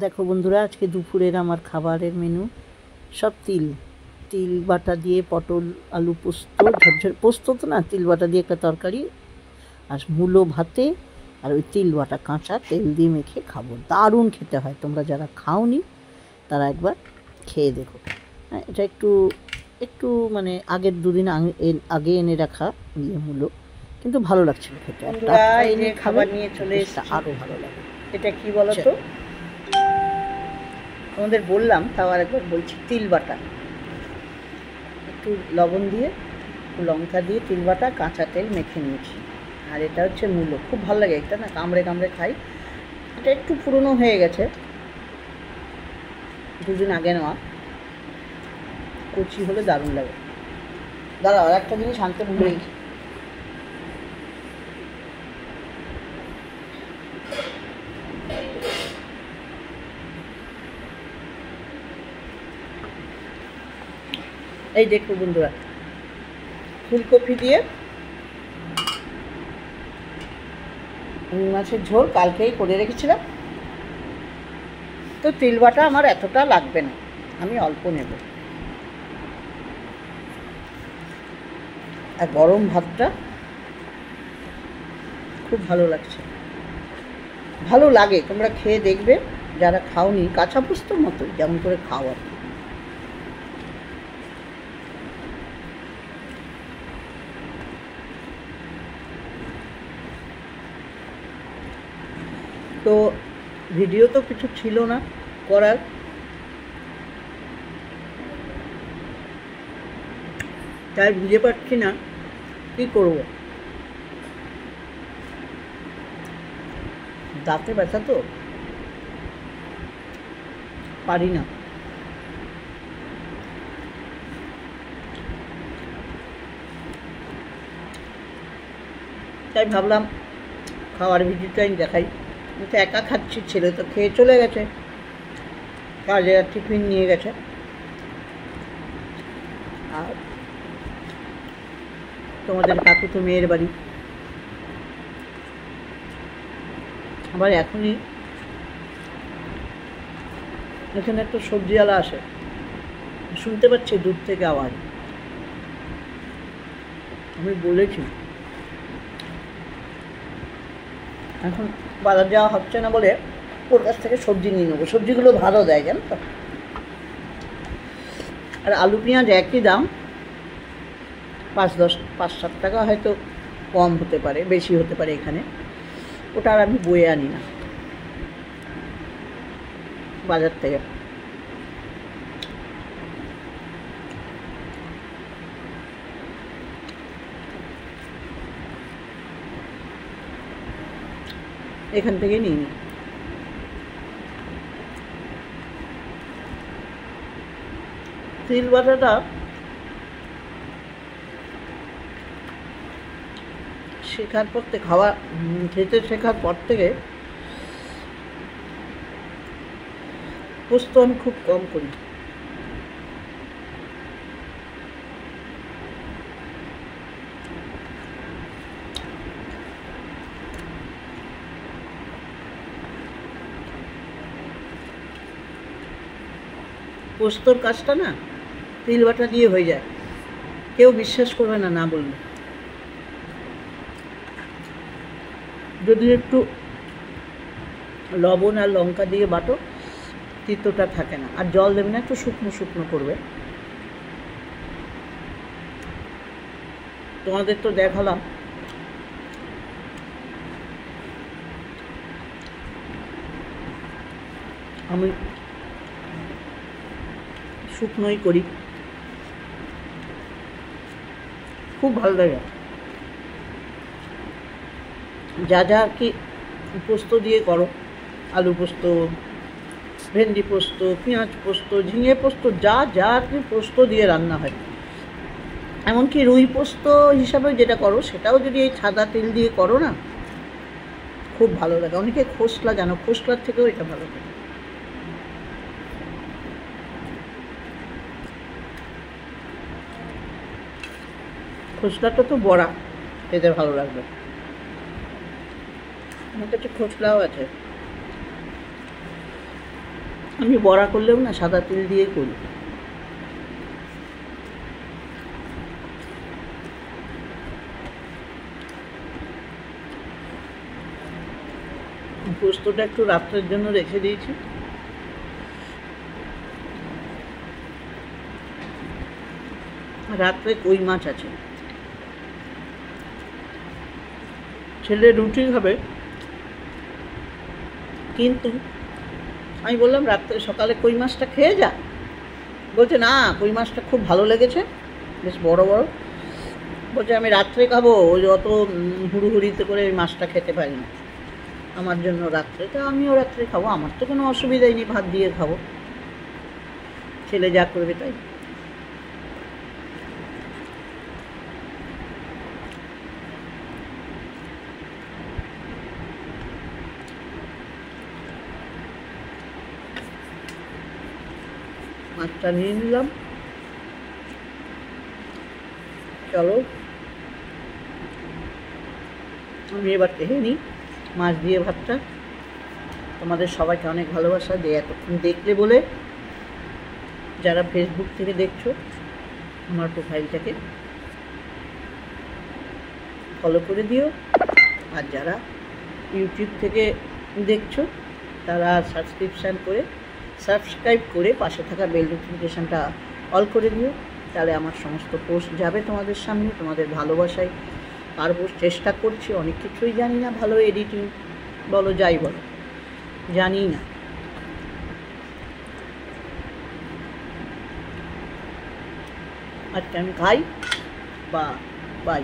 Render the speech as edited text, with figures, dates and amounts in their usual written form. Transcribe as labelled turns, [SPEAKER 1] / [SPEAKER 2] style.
[SPEAKER 1] দেখো বন্ধুরা, আজকে দুপুরের আমার খাবারের মেনু সব তিল বাটা দিয়ে পটল আলু পোস্ত, ঝরঝর পোস্ত তো না, তিল বাটা দিয়ে একটা তরকারি, আর মূলো ভাতে, আর ওই তিল বাটা কাঁচা তেল দিয়ে মেখে খাবো। দারুণ খেতে হয়, তোমরা যারা খাওনি তারা একবার খেয়ে দেখো। হ্যাঁ, এটা একটু একটু মানে আগের দুদিন আগে এনে রাখা মূলো, কিন্তু ভালো লাগছিল খেতে। এনে খাবার নিয়ে চলে এসে আরও ভালো লাগে। এটা কি বলো তো, তোমাদের বললাম, তাও আরেকবার বলছি, তিল বাটা, একটু লবণ দিয়ে, একটু লঙ্কা দিয়ে তিল বাটা কাঁচা তেল মেখে নিয়েছি। আর এটা হচ্ছে মূলো, খুব ভালো লাগে এটা না, কামড়ে কামড়ে খাই। এটা একটু পুরনো হয়ে গেছে, দুদিন আগে নেওয়া, কচি হলে দারুণ লাগে। দাঁড়াও, আর একটা জিনিস আনতে ভুলে গেছি। এই দেখো বন্ধুরা, ফুলকপি দিয়ে মাছের ঝোল কালকেই করে রেখেছিলাম, তো তিল বাটা আমার এতটা লাগবে না, আমি অল্প নেব। আর গরম ভাতটা খুব ভালো লাগছে, ভালো লাগে, তোমরা খেয়ে দেখবে যারা খাওনি। কাঁচা পোস্তর মতোই, যেমন করে খাও আর কি। তো ভিডিও তো কিছু ছিল না করার, তাই বুঝে পাচ্ছি না কি করব। দাঁতে ব্যথা তো, পারি না। তাই ভাবলাম খাওয়ার ভিডিওটাই দেখাই। তো একা খাচ্ছি, ছেলে তো খেয়ে চলে গেছে কাজে, আর টিফিন নিয়ে গেছে। আর তোমাদের কাকু তো মেয়ের বাড়ি, আবার এখনই এখানে একটা সবজিওয়ালা আসে, শুনতে পাচ্ছি দূর থেকে আওয়াজ। আমি বলেছি এখন বাজার যাওয়া হচ্ছে না বলে ওর কাছ থেকে সবজি নিয়ে নেবো, সবজিগুলো ভালো দেয়, জানো তো। আর আলু পেঁয়াজ একই দাম, 5-7 টাকা হয়তো কম হতে পারে, বেশি হতে পারে এখানে। ওটা আর আমি বয়ে আনি না বাজার থেকে। এখান থেকে নিই নি। তিল বাটাটা শেখার পর থেকে, খেতে শেখার পর থেকে পোস্ত আমি খুব কম করি। পোস্তর কাজটা না তিল বাটা দিয়ে হয়ে যায়, কেউ বিশ্বাস করবে না, না বললে। যদি একটু লবণ আর লঙ্কা দিয়ে বাটো, তিতোটা থাকে না, আর জল দেবে না, একটু শুকনো শুকনো করবে। তোমাদের তো দেখালাম, আমি শুকনোই করি, খুব ভালো লাগে। যা যা আর কি পোস্ত দিয়ে করো, আলু পোস্ত, ভেন্ডি পোস্ত, পেঁয়াজ পোস্ত, ঝিঙে পোস্ত, যা যা আর কি পোস্ত দিয়ে রান্না হয়, এমনকি রুই পোস্ত হিসাবে যেটা করো সেটাও যদি এই সাদা তেল দিয়ে করো না, খুব ভালো লাগে। অনেকে খোসলা, জানো, খোসলার থেকেও এটা ভালো লাগে। খোসলাটা তো বড়া খেতে ভালো লাগবে, আমার কাছে খোসলাও আছে। আমি বড়া করলেও না সাদা তেল দিয়ে করি। পোস্তটা একটু রাত্রের জন্য রেখে দিয়েছি। রাত্রে কই মাছ আছে, ছেলে রুটি খাবে, কিন্তু আমি বললাম রাত্রে সকালে কই মাছটা খেয়ে যা। বলছে না, কই মাছটা খুব ভালো লেগেছে, বেশ বড় বড়। বলছে আমি রাত্রে খাবো, ওই অত হুড়ুহুড়িতে করে ওই মাছটা খেতে পারি না, আমার জন্য রাত্রে। তা আমিও রাত্রে খাবো, আমার তো কোনো অসুবিধাই নেই, ভাত দিয়ে খাবো, ছেলে যা করবে তাই। মাছটা নিয়ে নিলাম, চলো আমি এবার খেয়ে নিই মাছ দিয়ে ভাতটা। তোমাদের সবাইকে অনেক ভালোবাসা, যে এতক্ষণ দেখলে বলে। যারা ফেসবুক থেকে দেখছো আমার প্রোফাইলটাকে ফলো করে দিও, আর যারা ইউটিউব থেকে দেখছো তারা সাবস্ক্রাইব করে পাশে থাকা বেল নোটিফিকেশানটা অল করে দিও, তাহলে আমার সমস্ত পোস্ট যাবে তোমাদের সামনে। তোমাদের ভালোবাসায় পারবো, চেষ্টা করছি, অনেক কিছুই জানি না, ভালো এডিটিং বলো যাই বলো জানি না। আজকে আমি খাই, বাই।